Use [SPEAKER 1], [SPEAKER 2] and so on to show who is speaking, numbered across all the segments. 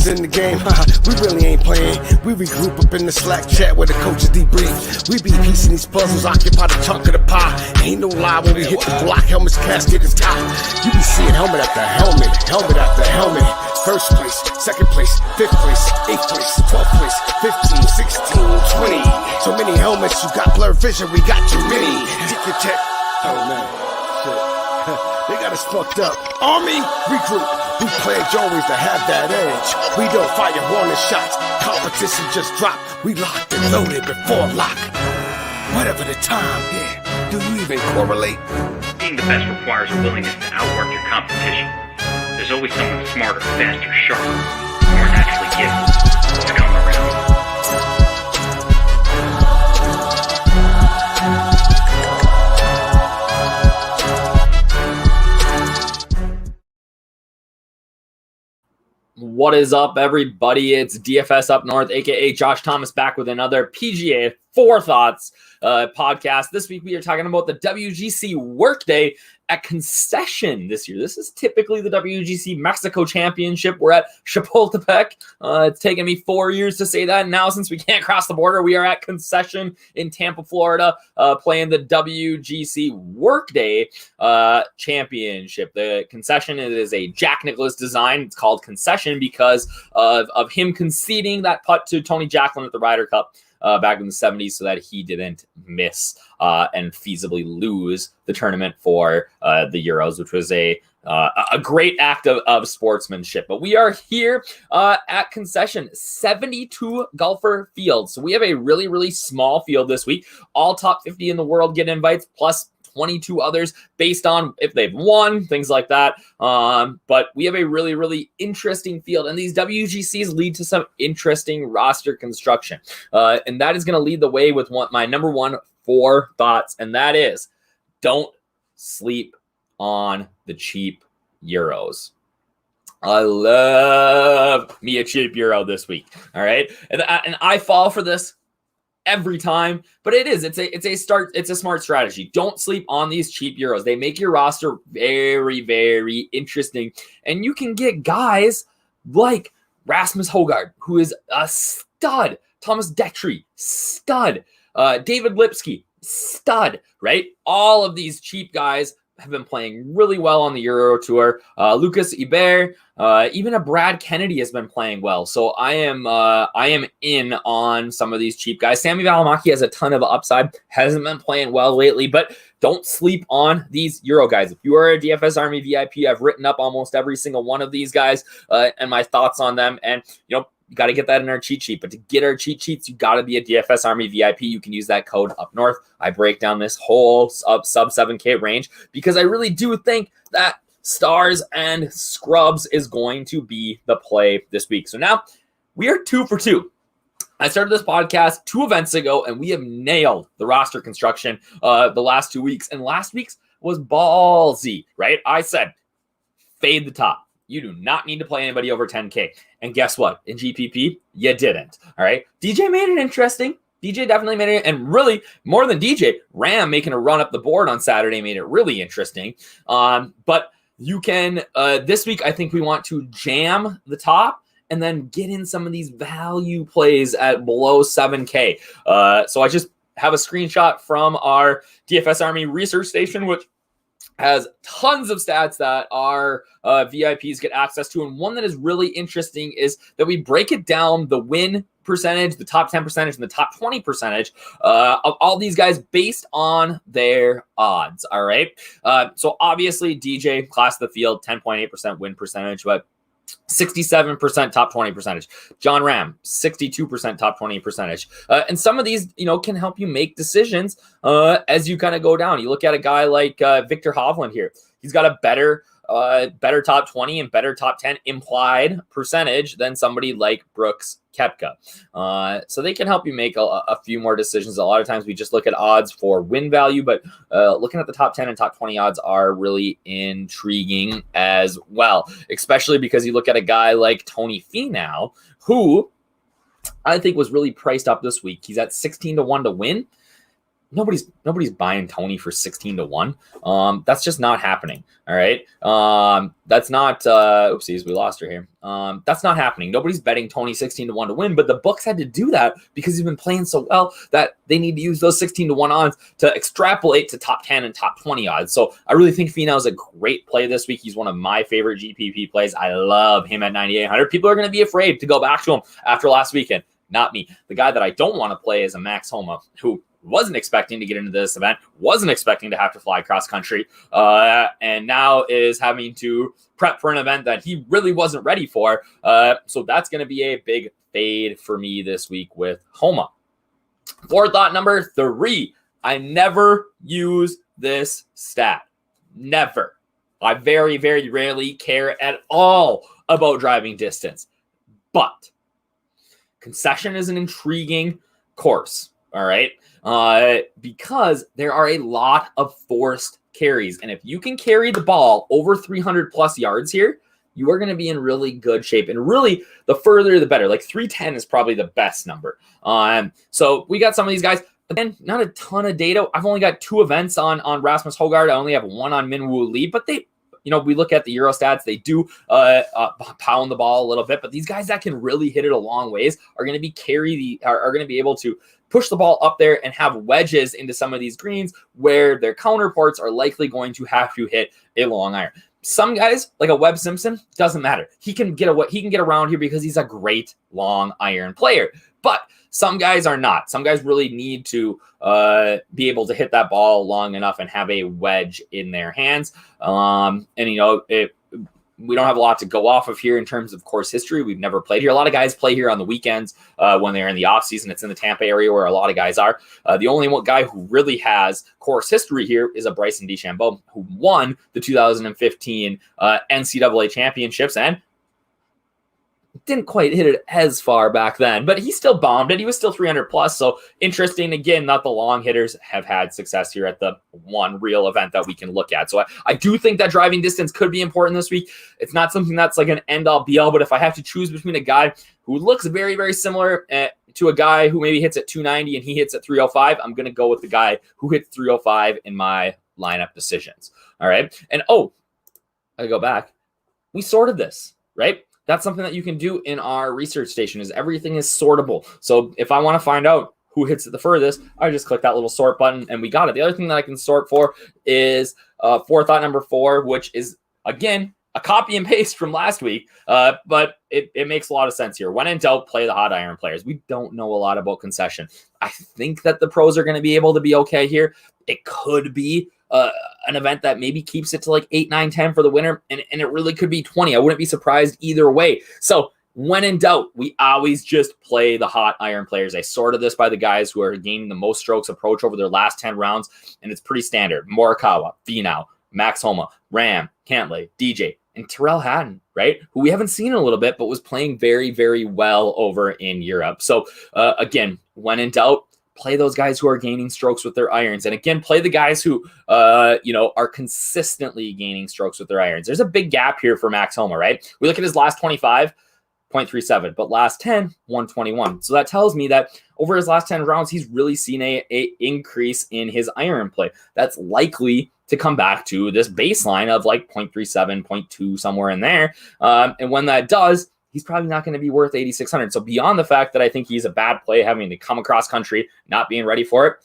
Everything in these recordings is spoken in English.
[SPEAKER 1] in the game, we really ain't playing. We regroup up in the Slack chat where the coaches debrief. We be piecing these puzzles, occupy the chunk of the pie. Ain't no lie when we hit the block, helmets casket is top. You be seeing helmet after helmet, helmet after helmet. First place, second place, fifth place, eighth place, 12th place, 15, 16, 20. So many helmets, you got blurred vision, we got too many. Tick your check. Oh man, shit. They got us fucked up. Army, regroup. We pledge always to have that edge. We don't fire warning shots. Competition just dropped. We locked and loaded before lock. Whatever the time, yeah. Do you even correlate?
[SPEAKER 2] Being the best requires a willingness to outwork your competition. There's always someone smarter, faster, sharper, more naturally gifted to come around.
[SPEAKER 3] What is up, everybody? It's DFS Up North, aka Josh Thomas, back with another PGA Fore Thoughts podcast. This week we are talking about the WGC Workday at Concession this year. This is typically the WGC Mexico Championship. We're at Chapultepec. It's taken me 4 years to say that. Now, since we can't cross the border, we are at Concession in Tampa, Florida, playing the WGC Workday Championship. The Concession is a Jack Nicklaus design. It's called Concession because of him conceding that putt to Tony Jacklin at the Ryder Cup back in the 70s so that he didn't miss and feasibly lose the tournament for the Euros, which was a great act of sportsmanship. But we are here at Concession, 72 golfer field. So we have a really, really small field this week. All top 50 in the world get invites, plus 22 others based on if they've won, things like that. But we have a really, really interesting field, and these WGCs lead to some interesting roster construction. And that is going to lead the way with my number one Fore Thoughts, and that is don't sleep on the cheap Euros. I love me a cheap Euro this week. All right. And I fall for this every time, but it's a smart strategy. Don't sleep on these cheap Euros. They make your roster very, very interesting. And you can get guys like Rasmus Højgaard, who is a stud. Thomas Detry, stud. David Lipsky, stud, right? All of these cheap guys have been playing really well on the Euro Tour. Lucas Iber, even a Brad Kennedy has been playing well. So I am in on some of these cheap guys. Sammy Valimaki has a ton of upside, hasn't been playing well lately, but don't sleep on these Euro guys. If you are a DFS Army VIP, I've written up almost every single one of these guys and my thoughts on them. And, you got to get that in our cheat sheet. But to get our cheat sheets, you got to be a DFS Army VIP. You can use that code Up North. I break down this whole sub 7K range because I really do think that stars and scrubs is going to be the play this week. So now we are 2 for 2. I started this podcast 2 events ago, and we have nailed the roster construction the last 2 weeks. And last week's was ballsy, right? I said, fade the top. You do not need to play anybody over 10K. And guess what? In GPP, you didn't. All right. DJ made it interesting. DJ definitely made it. And really, more than DJ, Ram making a run up the board on Saturday made it really interesting. But you can, this week, I think we want to jam the top and then get in some of these value plays at below 7K. So I just have a screenshot from our DFS Army research station, which has tons of stats that our VIPs get access to. And one that is really interesting is that we break it down, the win percentage, the top 10 percentage, and the top 20 percentage of all these guys based on their odds. All right. So obviously DJ, class of the field, 10.8% win percentage, but 67% top 20 percentage. John Ram, 62% top 20 percentage. And some of these, can help you make decisions as you kind of go down. You look at a guy like Victor Hovland here. He's got a better top 20 and better top 10 implied percentage than somebody like Brooks Koepka. So they can help you make a few more decisions. A lot of times we just look at odds for win value, but looking at the top 10 and top 20 odds are really intriguing as well, especially because you look at a guy like Tony Finau, who I think was really priced up this week. He's at 16-1 to win. nobody's buying Tony for 16-1. That's just not happening. All right. That's not oopsies, we lost her here. That's not happening. Nobody's betting Tony 16-1 to win, but the books had to do that because he's been playing so well that they need to use those 16-1 odds to extrapolate to top 10 and top 20 odds. So I really think Finau is a great play this week. He's one of my favorite GPP plays. I love him at 9,800. People are going to be afraid to go back to him after last weekend. Not me. The guy that I don't want to play is a Max Homa, who wasn't expecting to get into this event, wasn't expecting to have to fly cross country, and now is having to prep for an event that he really wasn't ready for. So that's going to be a big fade for me this week with Homa. Fore thought number 3. I never use this stat. Never. I very, very rarely care at all about driving distance. But Concession is an intriguing course. All right. Because there are a lot of forced carries. And if you can carry the ball over 300 plus yards here, you are going to be in really good shape. And really, the further, the better. Like 310 is probably the best number. So we got some of these guys. Again, not a ton of data. I've only got 2 events on Rasmus Højgaard. I only have 1 on Minwoo Lee. But they, we look at the Euro stats. They do pound the ball a little bit. But these guys that can really hit it a long ways are going to be are going to be able to push the ball up there and have wedges into some of these greens where their counterparts are likely going to have to hit a long iron. Some guys, like a Webb Simpson, doesn't matter. He can get around here because he's a great long iron player. But some guys are not. Some guys really need to be able to hit that ball long enough and have a wedge in their hands. We don't have a lot to go off of here in terms of course history. We've never played here. A lot of guys play here on the weekends when they're in the off season. It's in the Tampa area where a lot of guys are. The only one guy who really has course history here is a Bryson DeChambeau, who won the 2015 NCAA championships and didn't quite hit it as far back then, but he still bombed it. He was still 300 plus. So interesting. Again, not the long hitters have had success here at the one real event that we can look at. So I do think that driving distance could be important this week. It's not something that's like an end all be all, but if I have to choose between a guy who looks very, very similar to a guy who maybe hits at 290 and he hits at 305, I'm going to go with the guy who hits 305 in my lineup decisions. All right. And I go back. We sorted this, right? That's something that you can do in our research station is everything is sortable. So if I want to find out who hits it the furthest, I just click that little sort button and we got it. The other thing that I can sort for is Fore Thought number 4, which is, again, a copy and paste from last week, but it makes a lot of sense here. When in doubt, play the hot iron players. We don't know a lot about Concession. I think that the pros are going to be able to be okay here. It could be an event that maybe keeps it to like 8, 9, 10 for the winner, and it really could be 20. I wouldn't be surprised either way. So when in doubt, we always just play the hot iron players. I sorted this by the guys who are gaining the most strokes approach over their last 10 rounds, and it's pretty standard. Morikawa, Finau, Max Homa, Ram, Cantlay, DJ, and Tyrrell Hatton, right? Who we haven't seen in a little bit, but was playing very, very well over in Europe. So again, when in doubt, play those guys who are gaining strokes with their irons. And again, play the guys who, are consistently gaining strokes with their irons. There's a big gap here for Max Homa, right? We look at his last 25, 0.37, but last 10, 121. So that tells me that over his last 10 rounds, he's really seen a increase in his iron play. That's likely to come back to this baseline of like 0.37, 0.2, somewhere in there. And when that does, he's probably not going to be worth 8,600. So beyond the fact that I think he's a bad play having to come across country, not being ready for it,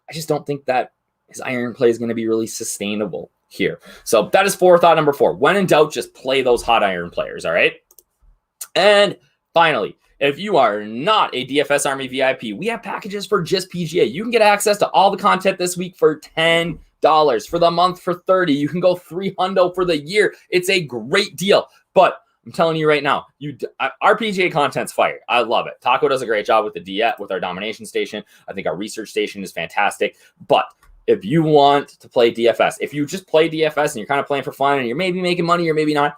[SPEAKER 3] I just don't think that his iron play is going to be really sustainable here. So that is Fore Thought number 4. When in doubt, just play those hot iron players. All right. And finally, if you are not a DFS Army VIP, we have packages for just PGA. You can get access to all the content this week for $10. For the month for $30. You can go $300 for the year. It's a great deal. But I'm telling you right now, our PGA content's fire. I love it. Taco does a great job with our domination station. I think our research station is fantastic. But if you want to play DFS, if you just play DFS and you're kind of playing for fun and you're maybe making money or maybe not,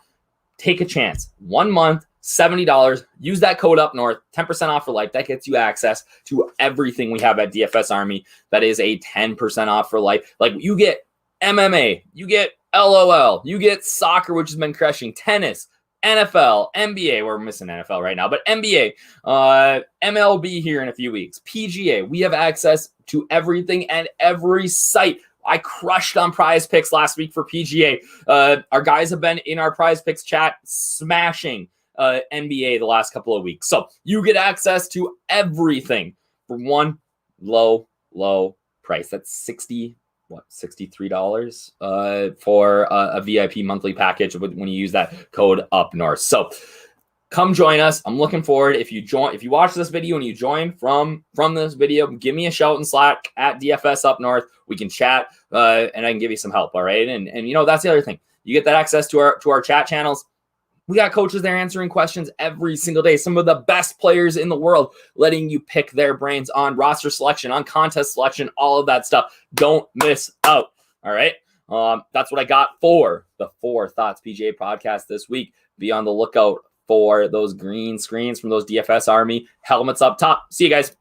[SPEAKER 3] take a chance. 1 month, $70. Use that code up north, 10% off for life. That gets you access to everything we have at DFS Army. That is a 10% off for life. Like you get MMA, you get LOL, you get soccer, which has been crushing, tennis, NFL, NBA, we're missing NFL right now, but NBA, MLB here in a few weeks, PGA, we have access to everything and every site. I crushed on Prize Picks last week for PGA. Our guys have been in our Prize Picks chat smashing NBA the last couple of weeks. So you get access to everything for one low price. That's $63 for a VIP monthly package when you use that code up north. So come join us. I'm looking forward. If you watch this video and you join from this video, give me a shout in Slack at DFS Up North. We can chat and I can give you some help. All right. And that's the other thing. You get that access to our chat channels. We got coaches there answering questions every single day. Some of the best players in the world, letting you pick their brains on roster selection, on contest selection, all of that stuff. Don't miss out. All right. That's what I got for the Fore Thoughts PGA podcast this week. Be on the lookout for those green screens from those DFS Army helmets up top. See you guys.